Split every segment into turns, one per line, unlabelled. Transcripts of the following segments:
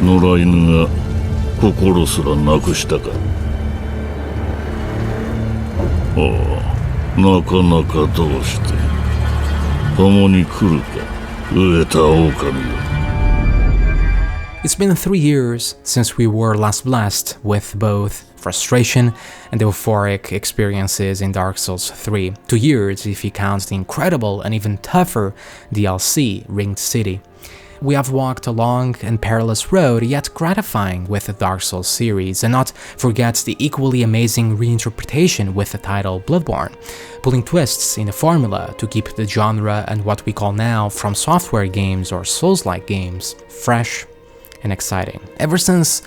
野良犬が心すらなくしたか。ああ、なかなかどうして。共に来るか、飢えた狼よ。
It's been 3 years since we were last blessed with both frustration and euphoric experiences in Dark Souls 3. 2 years if you count the incredible and even tougher DLC, Ringed City. We have walked a long and perilous road, yet gratifying with the Dark Souls series, and not forget the equally amazing reinterpretation with the title Bloodborne, pulling twists in the formula to keep the genre and what we call now From Software games or Souls-like games fresh and exciting. Ever since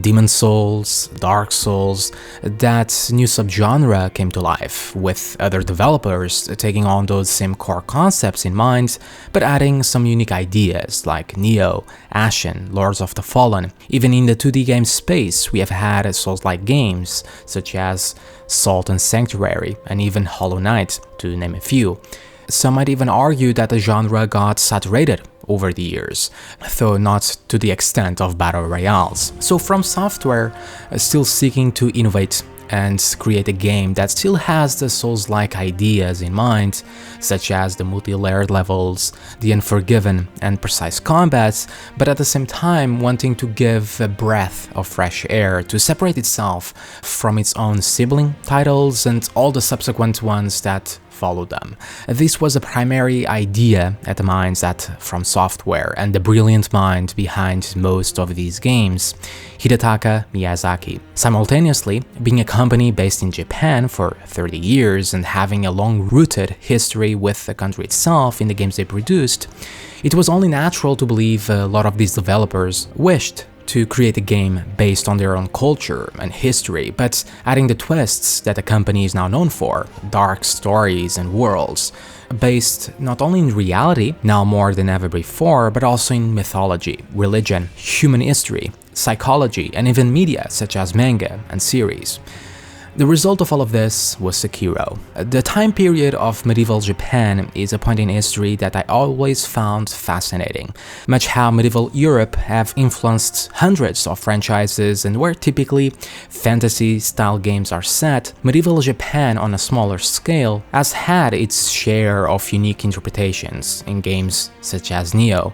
Demon Souls, Dark Souls, that new subgenre came to life, with other developers taking on those same core concepts in mind, but adding some unique ideas like Nioh, Ashen, Lords of the Fallen. Even in the 2D game space, we have had Souls-like games such as Salt and Sanctuary, and even Hollow Knight, to name a few. Some might even argue that the genre got saturated over the years, though not to the extent of battle royales. So From Software still seeking to innovate and create a game that still has the Souls-like ideas in mind, such as the multi-layered levels, the unforgiven and precise combats, but at the same time wanting to give a breath of fresh air to separate itself from its own sibling titles and all the subsequent ones that follow them. This was a primary idea at the minds at From Software and the brilliant mind behind most of these games, Hidetaka Miyazaki. Simultaneously, being a company based in Japan for 30 years and having a long-rooted history with the country itself in the games they produced, it was only natural to believe a lot of these developers wished to create a game based on their own culture and history, but adding the twists that the company is now known for, dark stories and worlds, based not only in reality, now more than ever before, but also in mythology, religion, human history, psychology, and even media such as manga and series. The result of all of this was Sekiro. The time period of medieval Japan is a point in history that I always found fascinating, much how medieval Europe have influenced hundreds of franchises, and where typically fantasy-style games are set, medieval Japan on a smaller scale has had its share of unique interpretations in games such as Nioh.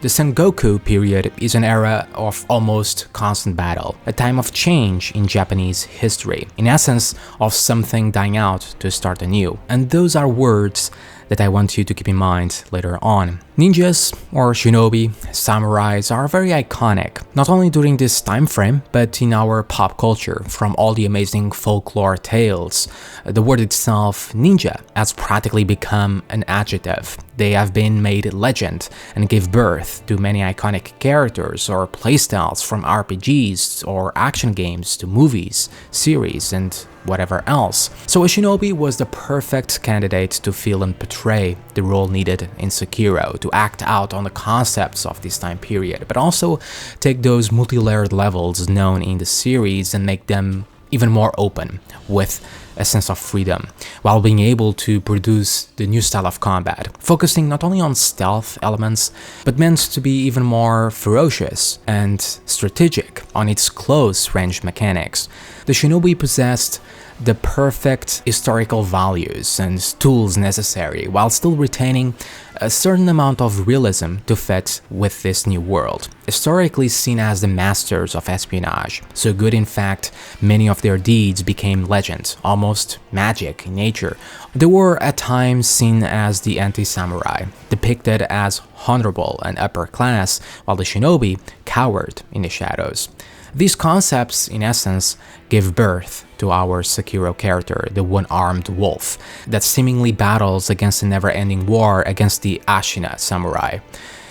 The Sengoku period is an era of almost constant battle, a time of change in Japanese history, in essence of something dying out to start anew. And those are words that I want you to keep in mind later on. Ninjas, or shinobi, samurais are very iconic, not only during this time frame, but in our pop culture, from all the amazing folklore tales. The word itself, ninja, has practically become an adjective. They have been made legend and gave birth to many iconic characters or playstyles, from RPGs or action games to movies, series, and whatever else. So a shinobi was the perfect candidate to fill and portray the role needed in Sekiro, to act out on the concepts of this time period, but also take those multi-layered levels known in the series and make them even more open, with a sense of freedom, while being able to produce the new style of combat, focusing not only on stealth elements, but meant to be even more ferocious and strategic on its close-range mechanics. The shinobi possessed the perfect historical values and tools necessary, while still retaining a certain amount of realism to fit with this new world. Historically seen as the masters of espionage, so good in fact, many of their deeds became legend, almost magic in nature. They were at times seen as the anti-samurai, depicted as honorable and upper class, while the shinobi cowered in the shadows. These concepts, in essence, give birth to our Sekiro character, the one-armed wolf, that seemingly battles against a never-ending war against the Ashina samurai.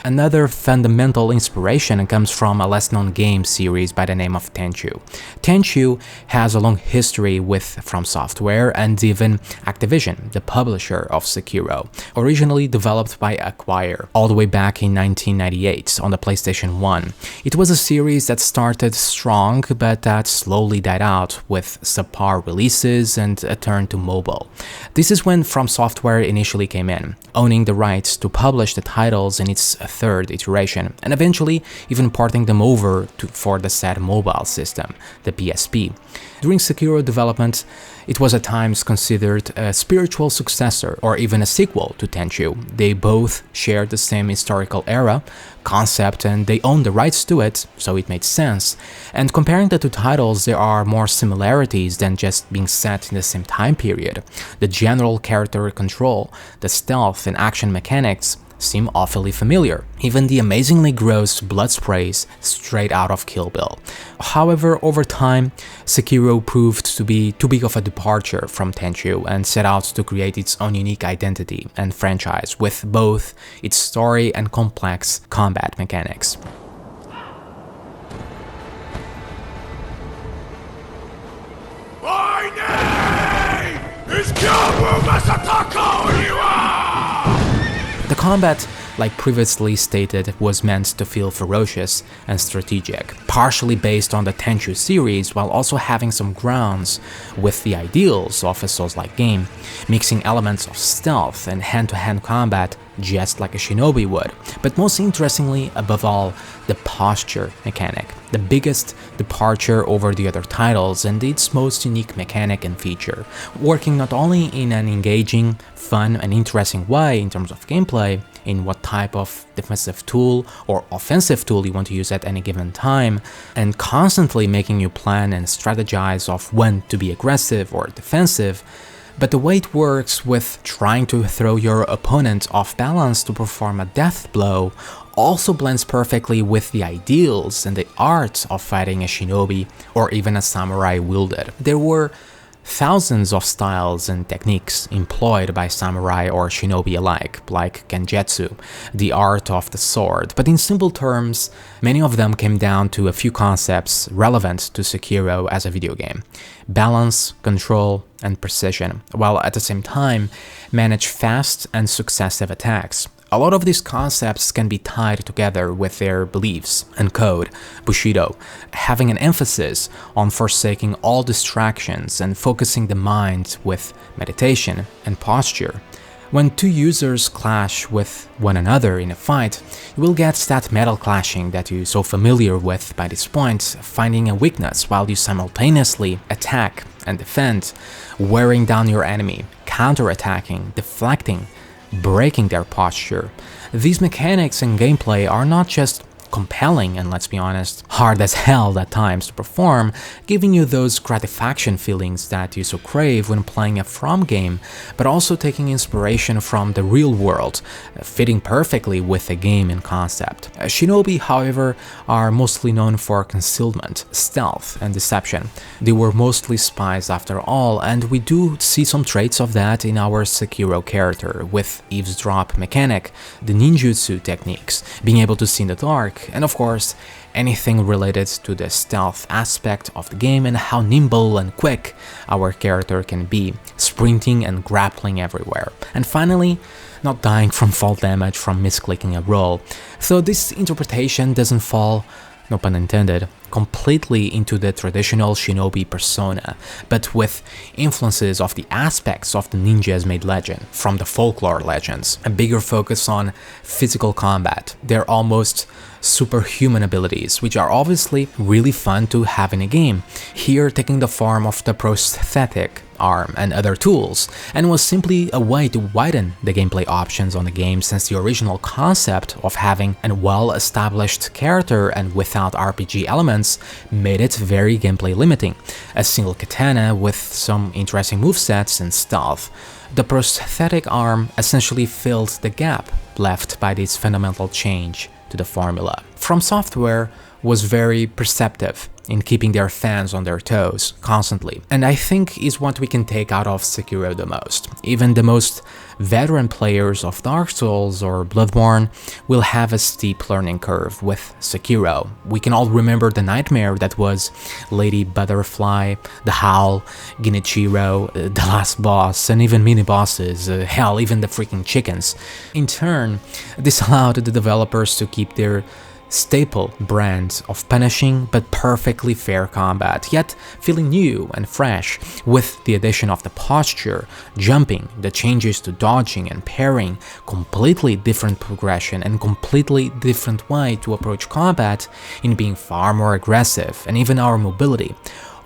Another fundamental inspiration comes from a less-known game series by the name of Tenchu. Tenchu has a long history with From Software and even Activision, the publisher of Sekiro, originally developed by Acquire, all the way back in 1998 on the PlayStation 1. It was a series that started strong, but that slowly died out with subpar releases and a turn to mobile. This is when From Software initially came in, owning the rights to publish the titles in its third iteration, and eventually even porting them over for the said mobile system, the PSP. During Sekiro development, it was at times considered a spiritual successor or even a sequel to Tenchu. They both shared the same historical era, concept, and they owned the rights to it, so it made sense. And comparing the two titles, there are more similarities than just being set in the same time period. The general character control, the stealth and action mechanics seem awfully familiar, even the amazingly gross blood sprays straight out of Kill Bill. However, over time, Sekiro proved to be too big of a departure from Tenchu and set out to create its own unique identity and franchise with both its story and complex combat mechanics.
My name is Kyobu Masataka Oniwa!
The combat, like previously stated, was meant to feel ferocious and strategic, partially based on the Tenchu series while also having some grounds with the ideals of a Souls-like game, mixing elements of stealth and hand-to-hand combat just like a shinobi would. But most interestingly, above all, the posture mechanic, the biggest departure over the other titles and its most unique mechanic and feature, working not only in an engaging, fun and interesting way in terms of gameplay, in what type of defensive tool or offensive tool you want to use at any given time, and constantly making you plan and strategize of when to be aggressive or defensive, but the way it works with trying to throw your opponent off balance to perform a death blow also blends perfectly with the ideals and the art of fighting a shinobi or even a samurai wielded. There were thousands of styles and techniques employed by samurai or shinobi alike, like genjutsu, the art of the sword, but in simple terms, many of them came down to a few concepts relevant to Sekiro as a video game: balance, control, and precision, while at the same time manage fast and successive attacks. A lot of these concepts can be tied together with their beliefs and code, Bushido, having an emphasis on forsaking all distractions and focusing the mind with meditation and posture. When two users clash with one another in a fight, you will get that metal clashing that you're so familiar with by this point, finding a weakness while you simultaneously attack and defend, wearing down your enemy, counter-attacking, deflecting, breaking their posture. These mechanics and gameplay are not just compelling and, let's be honest, hard as hell at times to perform, giving you those gratification feelings that you so crave when playing a From game, but also taking inspiration from the real world, fitting perfectly with the game and concept. Shinobi, however, are mostly known for concealment, stealth, and deception. They were mostly spies after all, and we do see some traits of that in our Sekiro character, with eavesdrop mechanic, the ninjutsu techniques, being able to see in the dark, and of course, anything related to the stealth aspect of the game and how nimble and quick our character can be, sprinting and grappling everywhere. And finally, not dying from fall damage from misclicking a roll. So this interpretation doesn't fall, no pun intended, completely into the traditional shinobi persona, but with influences of the aspects of the ninjas made legend, from the folklore legends, a bigger focus on physical combat, their almost superhuman abilities, which are obviously really fun to have in a game, here taking the form of the prosthetic arm and other tools, and was simply a way to widen the gameplay options on the game, since the original concept of having a well-established character and without RPG elements made it very gameplay limiting. A single katana with some interesting movesets and stealth. The prosthetic arm essentially filled the gap left by this fundamental change to the formula. From Software was very perceptive in keeping their fans on their toes constantly, and I think is what we can take out of Sekiro the most. Even the most veteran players of Dark Souls or Bloodborne will have a steep learning curve with Sekiro. We can all remember the nightmare that was Lady Butterfly, the Howl, Genichiro, the last boss, and even mini-bosses, hell, even the freaking chickens. In turn, this allowed the developers to keep their staple brand of punishing but perfectly fair combat, yet feeling new and fresh with the addition of the posture, jumping, the changes to dodging and parrying, completely different progression and completely different way to approach combat in being far more aggressive, and even our mobility.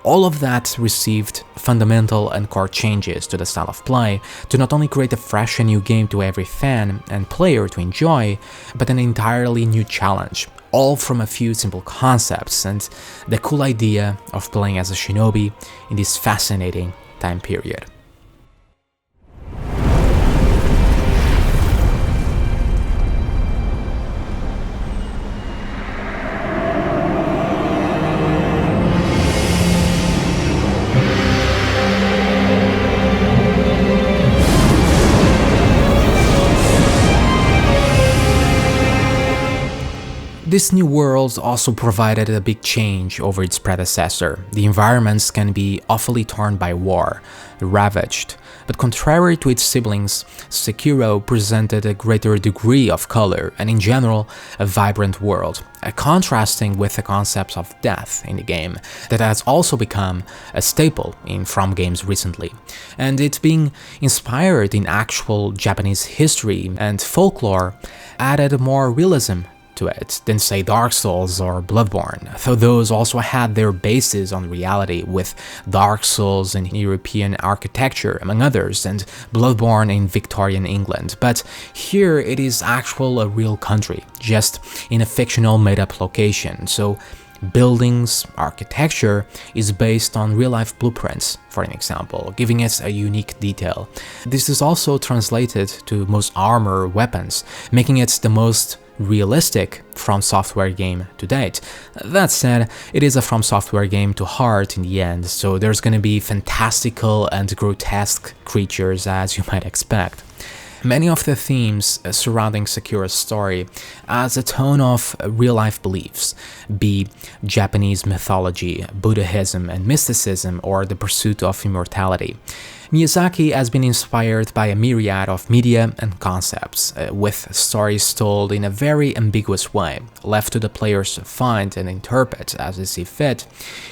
All of that received fundamental and core changes to the style of play to not only create a fresh and new game to every fan and player to enjoy, but an entirely new challenge, all from a few simple concepts and the cool idea of playing as a shinobi in this fascinating time period. This new world also provided a big change over its predecessor. The environments can be awfully torn by war, ravaged, but contrary to its siblings, Sekiro presented a greater degree of color and in general a vibrant world, contrasting with the concept of death in the game that has also become a staple in From games recently, and it being inspired in actual Japanese history and folklore added more realism to it than say Dark Souls or Bloodborne, though those also had their bases on reality, with Dark Souls in European architecture among others and Bloodborne in Victorian England. But here it is a real country, just in a fictional made-up location, so buildings, architecture is based on real-life blueprints, for an example, giving it a unique detail. This is also translated to most armor, weapons, making it the most realistic From Software game to date. That said, it is a From Software game to heart in the end, so there's gonna be fantastical and grotesque creatures as you might expect. Many of the themes surrounding Sekiro's story has a tone of real-life beliefs, be Japanese mythology, Buddhism and mysticism, or the pursuit of immortality. Miyazaki has been inspired by a myriad of media and concepts, with stories told in a very ambiguous way, left to the players to find and interpret as they see fit.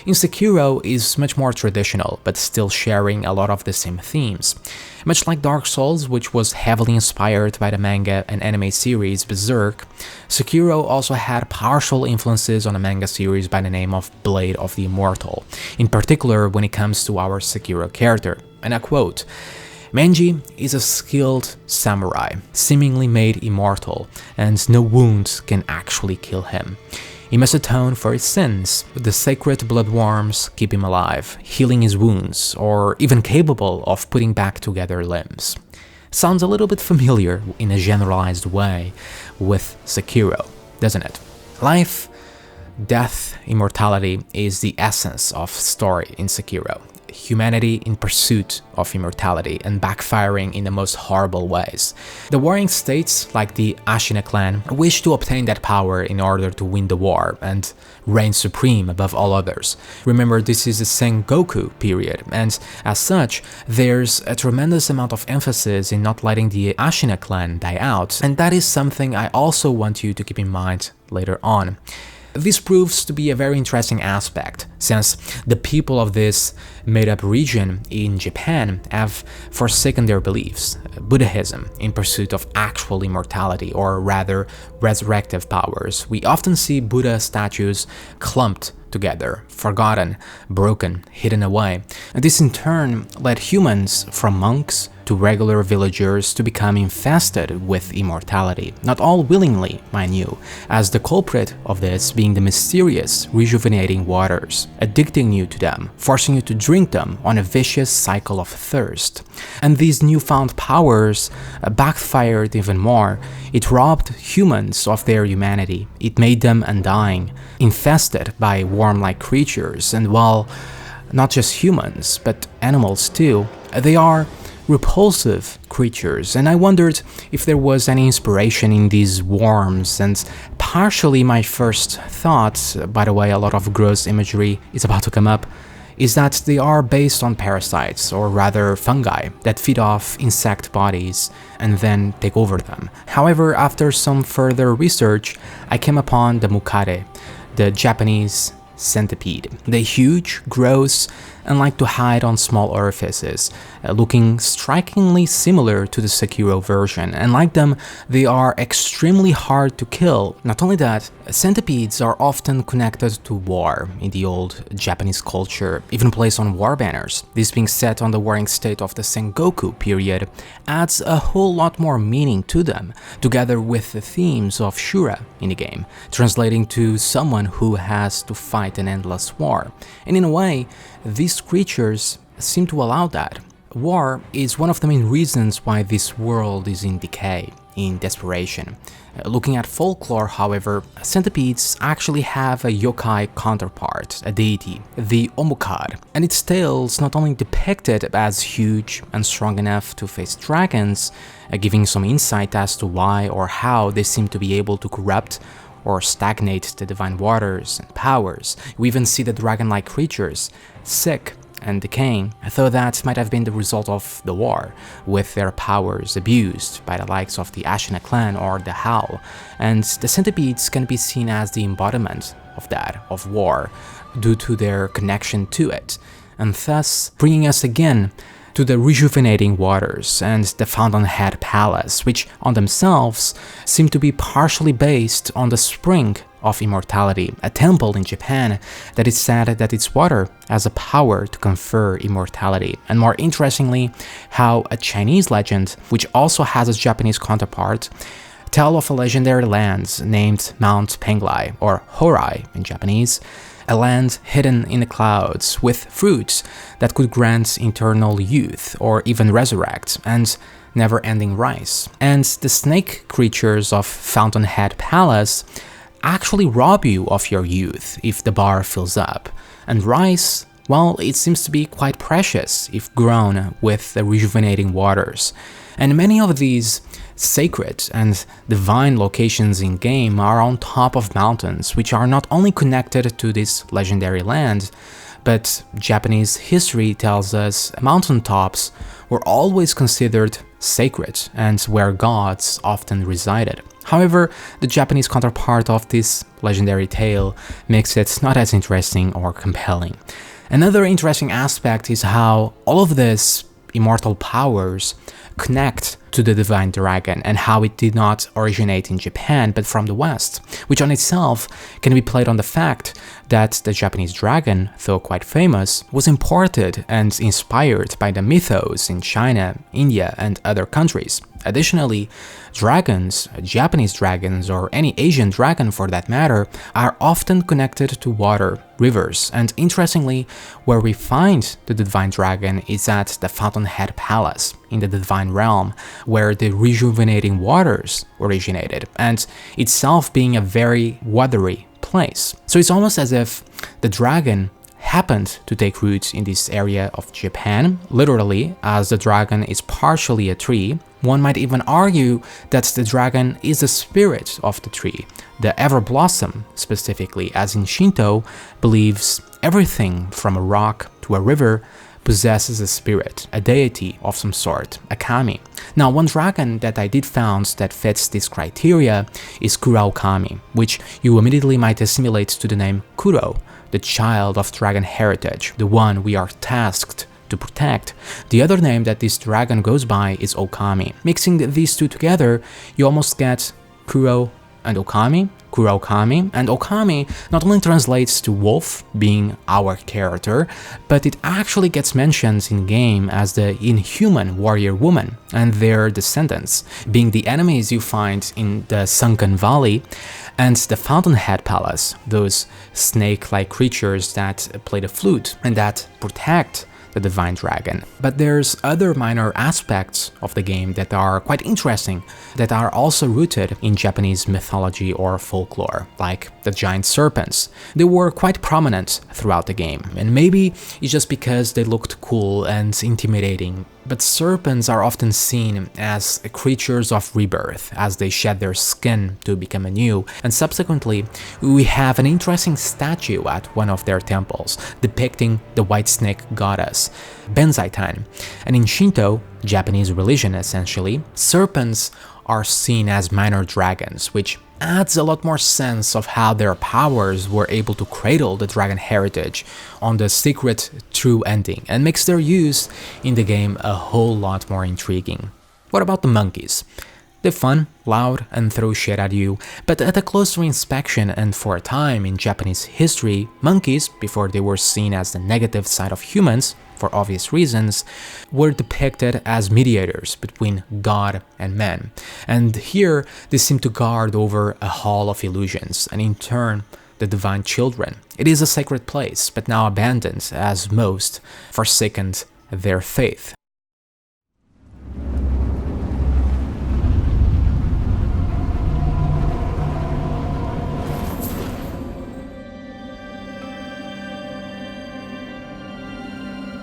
In Sekiro is much more traditional, but still sharing a lot of the same themes. Much like Dark Souls, which was heavily inspired by the manga and anime series Berserk, Sekiro also had partial influences on a manga series by the name of Blade of the Immortal, in particular when it comes to our Sekiro character. And I quote, "Menji is a skilled samurai, seemingly made immortal, and no wound can actually kill him. He must atone for his sins. The sacred bloodworms keep him alive, healing his wounds, or even capable of putting back together limbs." Sounds a little bit familiar in a generalized way with Sekiro, doesn't it? Life, death, immortality is the essence of story in Sekiro. Humanity in pursuit of immortality and backfiring in the most horrible ways. The warring states, like the Ashina clan, wish to obtain that power in order to win the war and reign supreme above all others. Remember, this is the Sengoku period, and as such, there's a tremendous amount of emphasis in not letting the Ashina clan die out, and that is something I also want you to keep in mind later on. This proves to be a very interesting aspect, since the people of this made-up region in Japan have forsaken their beliefs, Buddhism, in pursuit of actual immortality, or rather resurrective powers. We often see Buddha statues clumped together, forgotten, broken, hidden away. And this in turn led humans, from monks to regular villagers, to become infested with immortality, not all willingly, mind you, as the culprit of this being the mysterious, rejuvenating waters, addicting you to them, forcing you to drink them on a vicious cycle of thirst. And these newfound powers backfired even more. It robbed humans of their humanity, it made them undying, infested by worm-like creatures, and while not just humans, but animals too, they are repulsive creatures, and I wondered if there was any inspiration in these worms, and partially my first thought, by the way, a lot of gross imagery is about to come up, is that they are based on parasites, or rather fungi, that feed off insect bodies and then take over them. However, after some further research, I came upon the mukade, the Japanese centipede. They're huge, gross, and like to hide on small orifices, looking strikingly similar to the Sekiro version, and like them, they are extremely hard to kill. Not only that, centipedes are often connected to war in the old Japanese culture, even placed on war banners. This being set on the warring state of the Sengoku period adds a whole lot more meaning to them, together with the themes of Shura in the game, translating to someone who has to fight an endless war. And in a way, these creatures seem to allow that. War is one of the main reasons why this world is in decay, in desperation. Looking at folklore, however, centipedes actually have a yokai counterpart, a deity, the Omukad, and its tales not only depicted as huge and strong enough to face dragons, giving some insight as to why or how they seem to be able to corrupt or stagnate the divine waters and powers. We even see the dragon-like creatures sick and decaying, though that might have been the result of the war, with their powers abused by the likes of the Ashina clan or the Howl, and the centipedes can be seen as the embodiment of that, of war, due to their connection to it, and thus bringing us again to the rejuvenating waters and the Fountainhead Palace, which on themselves seem to be partially based on the spring of immortality, a temple in Japan that is said that its water has a power to confer immortality. And more interestingly, how a Chinese legend, which also has its Japanese counterpart, tell of a legendary land named Mount Penglai, or Horai in Japanese, a land hidden in the clouds with fruits that could grant eternal youth or even resurrect, and never-ending rice. And the snake creatures of Fountainhead Palace actually rob you of your youth if the bar fills up. And rice, well, it seems to be quite precious if grown with the rejuvenating waters. And many of these sacred and divine locations in game are on top of mountains, which are not only connected to this legendary land, but Japanese history tells us mountaintops were always considered sacred and where gods often resided. However, the Japanese counterpart of this legendary tale makes it not as interesting or compelling. Another interesting aspect is how all of these immortal powers connect to the divine dragon, and how it did not originate in Japan but from the West, which on itself can be played on the fact that the Japanese dragon, though quite famous, was imported and inspired by the mythos in China, India, and other countries. Additionally, dragons, Japanese dragons, or any Asian dragon for that matter, are often connected to water, rivers, and interestingly, where we find the divine dragon is at the Fountainhead Palace, in the divine realm, where the rejuvenating waters originated, and itself being a very watery place. So it's almost as if the dragon happened to take roots in this area of Japan, literally, as the dragon is partially a tree. One might even argue that the dragon is the spirit of the tree, the Everblossom specifically, as in Shinto believes everything from a rock to a river possesses a spirit, a deity of some sort, a kami. Now, one dragon that I did found that fits this criteria is Kurao Kami, which you immediately might assimilate to the name Kuro, the child of dragon heritage, the one we are tasked to protect. The other name that this dragon goes by is Okami. Mixing these two together, you almost get Kuro and Okami, Kurao Kami, and Okami not only translates to wolf, being our character, but it actually gets mentioned in-game as the inhuman warrior woman and their descendants, being the enemies you find in the Sunken Valley and the Fountainhead Palace, those snake-like creatures that play the flute and that protect the divine dragon. But there's other minor aspects of the game that are quite interesting, that are also rooted in Japanese mythology or folklore, like the giant serpents. They were quite prominent throughout the game, and maybe it's just because they looked cool and intimidating, but serpents are often seen as creatures of rebirth, as they shed their skin to become anew, and subsequently we have an interesting statue at one of their temples, depicting the white snake goddess, Benzaitan. And in Shinto, Japanese religion essentially, serpents are seen as minor dragons, which adds a lot more sense of how their powers were able to cradle the dragon heritage on the secret true ending, and makes their use in the game a whole lot more intriguing. What about the monkeys? They're fun, loud, and throw shit at you, but at a closer inspection and for a time in Japanese history, monkeys, before they were seen as the negative side of humans, for obvious reasons, were depicted as mediators between God and man. And here, they seem to guard over a hall of illusions, and in turn, the divine children. It is a sacred place, but now abandoned, as most forsaken their faith.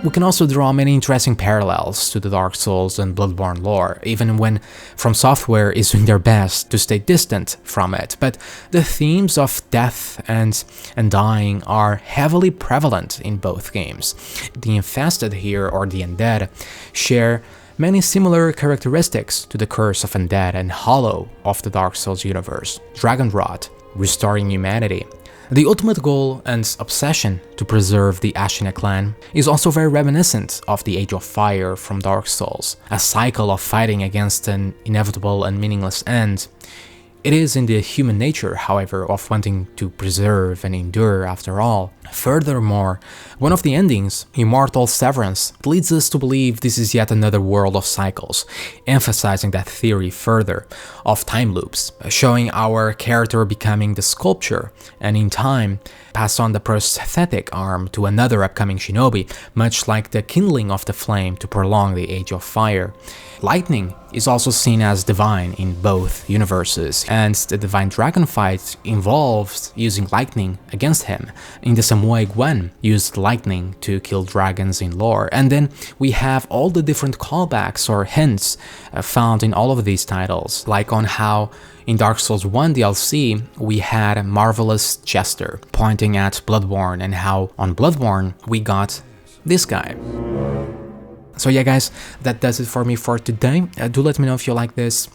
We can also draw many interesting parallels to the Dark Souls and Bloodborne lore, even when From Software is doing their best to stay distant from it, but the themes of death and dying are heavily prevalent in both games. The Infested here, or the Undead, share many similar characteristics to the Curse of Undead and Hollow of the Dark Souls universe, Dragonrot, restoring humanity. The ultimate goal and obsession to preserve the Ashina clan is also very reminiscent of the Age of Fire from Dark Souls, a cycle of fighting against an inevitable and meaningless end. It is in the human nature, however, of wanting to preserve and endure after all. Furthermore, one of the endings, Immortal Severance, leads us to believe this is yet another world of cycles, emphasizing that theory further, of time loops, showing our character becoming the sculpture, and in time, pass on the prosthetic arm to another upcoming shinobi, much like the kindling of the flame to prolong the Age of Fire. Lightning is also seen as divine in both universes, and the divine dragon fight involves using lightning against him. In the Samurai Gwen used lightning to kill dragons in lore, and then we have all the different callbacks or hints found in all of these titles, like on how in Dark Souls 1 DLC we had Marvelous Jester pointing at Bloodborne, and how on Bloodborne we got this guy. So yeah guys, that does it for me for today. Do let me know if you like this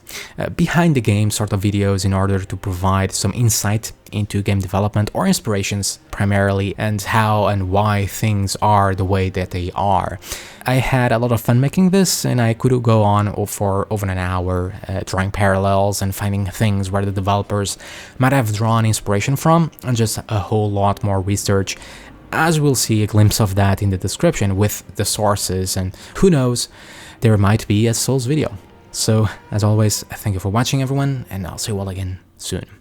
behind the game sort of videos in order to provide some insight into game development or inspirations primarily, and how and why things are the way that they are. I had a lot of fun making this, and I could go on for over an hour drawing parallels and finding things where the developers might have drawn inspiration from, and just a whole lot more research, as we'll see a glimpse of that in the description with the sources, and who knows, there might be a Souls video. So, as always, thank you for watching everyone, and I'll see you all again soon.